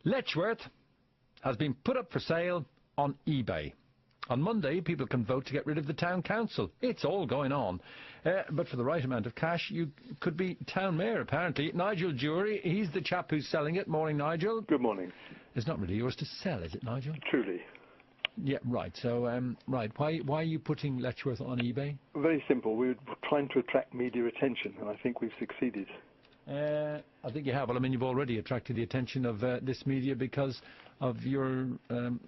Letchworth has been put up for sale on eBay. On Monday, people can vote to get rid of the town council. It's all going on. But for the right amount of cash, you could be town mayor, apparently. Nigel Jury, he's the chap who's selling it. Morning, Nigel. Good morning. It's not really yours to sell, is it, Nigel? Truly. Yeah, right. So, right. Why are you putting Letchworth on eBay? Very simple. We're trying to attract media attention, and I think we've succeeded. I think you have. Well, I mean, you've already attracted the attention of this media because of your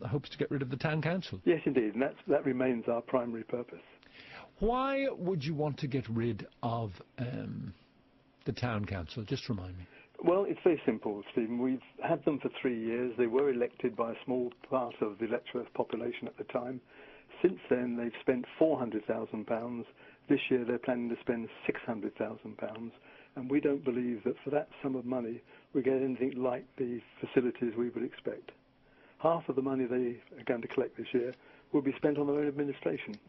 hopes to get rid of the town council. Yes, indeed, and that remains our primary purpose. Why would you want to get rid of the town council? Just remind me. Well, it's very simple, Stephen. We've had them for 3 years. They were elected by a small part of the Letchworth population at the time. Since then, they've spent £400,000. This year, they're planning to spend £600,000. And we don't believe that for that sum of money we get anything like the facilities we would expect. Half of the money they are going to collect this year will be spent on their own administration.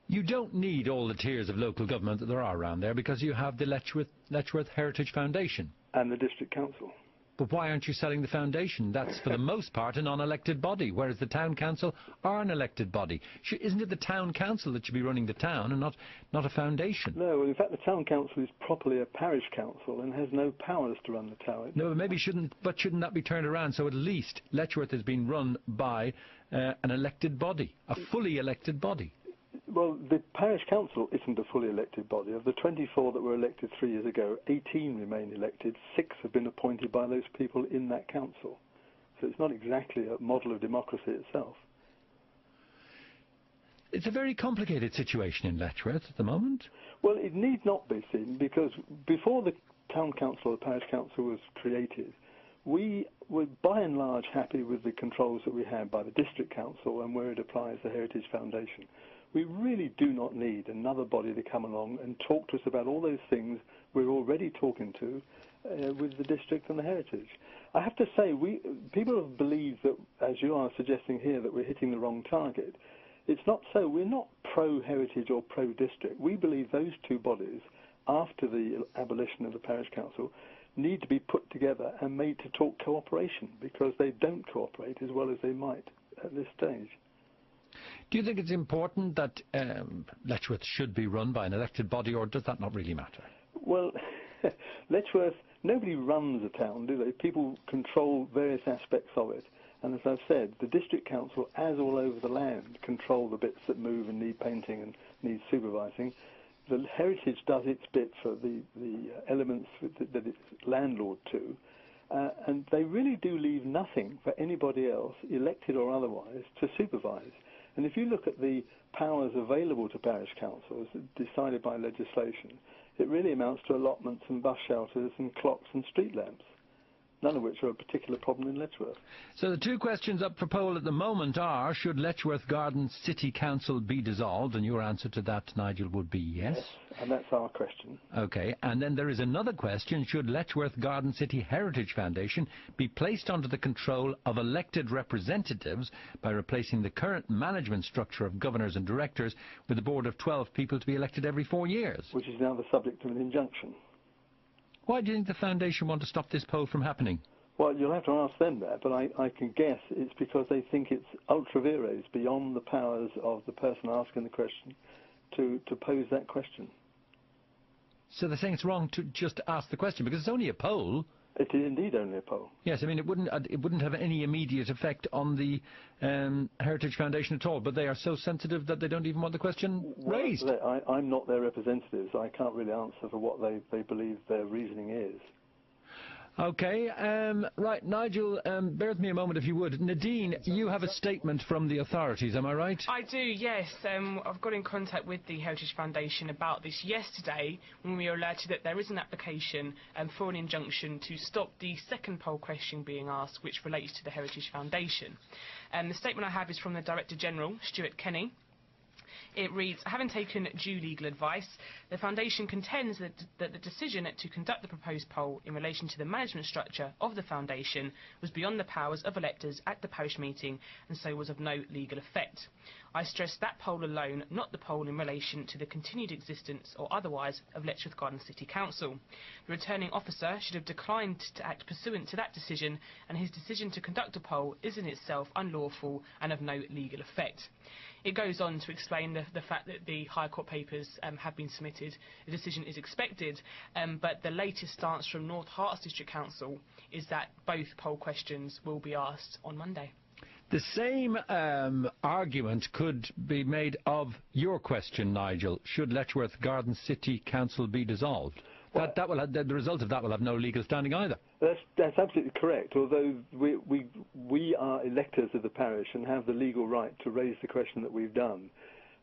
You don't need all the tiers of local government that there are around there because you have the Letchworth Heritage Foundation. And the district council. But why aren't you selling the foundation? That's, for the most part, a non-elected body, whereas the town council are an elected body. Isn't it the town council that should be running the town and not a foundation? No, in fact, the town council is properly a parish council and has no powers to run the town. No, but maybe shouldn't that be turned around so at least Letchworth is being run by an elected body, a fully elected body? Well, the parish council isn't a fully elected body. Of the 24 that were elected 3 years ago, 18 remain elected. 6 have been appointed by those people in that council. So it's not exactly a model of democracy itself. It's a very complicated situation in Letchworth at the moment. Well, it need not be seen, because before the town council or the parish council was created, we were by and large happy with the controls that we had by the district council and where it applies the Heritage Foundation. We really do not need another body to come along and talk to us about all those things we're already talking to with the district and the heritage. I have to say, people have believed that, as you are suggesting here, that we're hitting the wrong target. It's not so. We're not pro-heritage or pro-district. We believe those two bodies, after the abolition of the parish council, need to be put together and made to talk cooperation, because they don't cooperate as well as they might at this stage. Do you think it's important that Letchworth should be run by an elected body, or does that not really matter? Well, Letchworth, nobody runs a town, do they? People control various aspects of it. And as I've said, the district council, as all over the land, control the bits that move and need painting and need supervising. The heritage does its bit for the elements that it's landlord to. And they really do leave nothing for anybody else, elected or otherwise, to supervise. And if you look at the powers available to parish councils decided by legislation, it really amounts to allotments and bus shelters and clocks and street lamps, none of which are a particular problem in Letchworth. So the two questions up for poll at the moment are, should Letchworth Garden City Council be dissolved? And your answer to that, Nigel, would be yes. Yes, and that's our question. OK, and then there is another question, should Letchworth Garden City Heritage Foundation be placed under the control of elected representatives by replacing the current management structure of governors and directors with a board of 12 people to be elected every 4 years? Which is now the subject of an injunction. Why do you think the foundation want to stop this poll from happening? Well, you'll have to ask them that, but I can guess it's because they think it's ultra vires, beyond the powers of the person asking the question, to pose that question. So they're saying it's wrong to just ask the question, because it's only a poll. It is indeed only a poll. Yes, I mean, it wouldn't have any immediate effect on the Heritage Foundation at all, but they are so sensitive that they don't even want the question raised. Well, I'm not their representatives. I can't really answer for what they believe their reasoning is. OK, right, Nigel, bear with me a moment if you would. Nadine, you have a statement from the authorities, am I right? I do, yes. I've got in contact with the Heritage Foundation about this yesterday when we were alerted that there is an application for an injunction to stop the second poll question being asked, which relates to the Heritage Foundation. The statement I have is from the Director General, Stuart Kenny. It reads, having taken due legal advice, the Foundation contends that the decision to conduct the proposed poll in relation to the management structure of the Foundation was beyond the powers of electors at the parish meeting and so was of no legal effect. I stress that poll alone, not the poll in relation to the continued existence or otherwise of Letchworth Garden City Council. The returning officer should have declined to act pursuant to that decision, and his decision to conduct a poll is in itself unlawful and of no legal effect. It goes on to explain the fact that the High Court papers have been submitted. A decision is expected, but the latest stance from North Herts District Council is that both poll questions will be asked on Monday. The same argument could be made of your question, Nigel. Should Letchworth Garden City Council be dissolved? Well, The result of that will have no legal standing either. That's absolutely correct. Although we are electors of the parish and have the legal right to raise the question that we've done,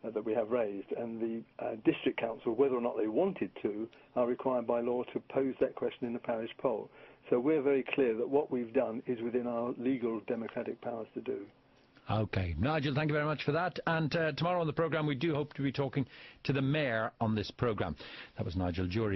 that we have raised, and the district council, whether or not they wanted to, are required by law to pose that question in the parish poll. So we're very clear that what we've done is within our legal democratic powers to do. OK. Nigel, thank you very much for that. And tomorrow on the programme we do hope to be talking to the Mayor on this programme. That was Nigel Jury.